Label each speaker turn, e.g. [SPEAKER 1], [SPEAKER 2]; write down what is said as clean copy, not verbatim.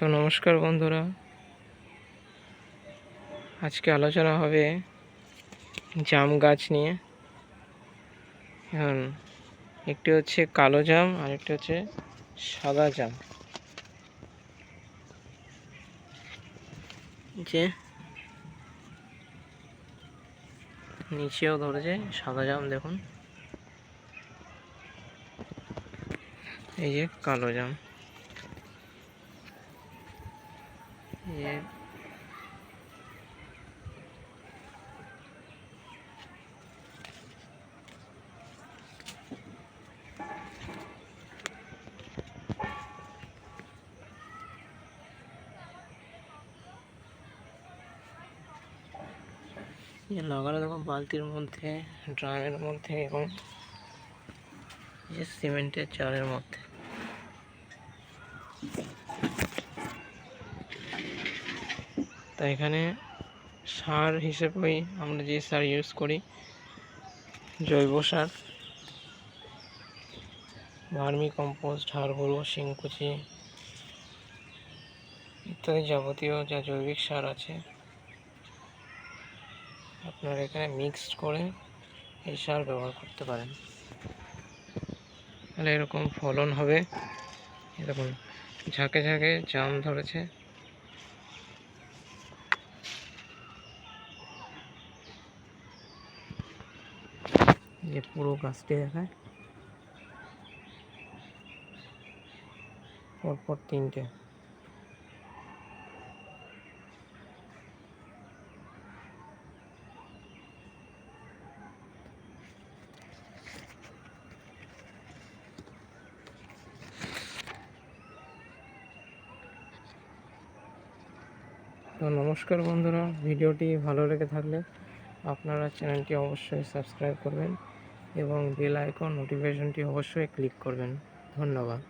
[SPEAKER 1] তো নমস্কার বন্ধুরা, আজকে আলোচনা হবে জাম গাছ নিয়ে। এখন একটি হচ্ছে কালো জাম আর একটি হচ্ছে সাদা জাম। যে নিচেও ধরেছে সাদা জাম, দেখুন এই যে কালো জাম। লাগানো দেখো বালতির মধ্যে, ড্রামের মধ্যে এবং সিমেন্টের চালের মধ্যে। তাই এখানে সার হিসেবে আমরা যে সার ইউজ করি, জৈব সার, ভার্মি কম্পোস্ট, হাড় গুঁড়ো, শিংকুচি ইত্যাদি যাবতীয় যা জৈবিক সার আছে, আপনারা এখানে মিক্সড করে এই সার ব্যবহার করতে পারেন। তাহলে এরকম ফলন হবে। এরকম ঝাঁকে ঝাঁকে জাম ধরেছে। যে পুরো গাছটি দেখায়, পরপর তিনটে। তো নমস্কার বন্ধুরা, ভিডিওটি ভালো লেগে থাকলে আপনারা চ্যানেলটি অবশ্যই সাবস্ক্রাইব করবেন এবং বেল আইকন নোটিফিকেশনটি অবশ্যই ক্লিক করবেন। ধন্যবাদ।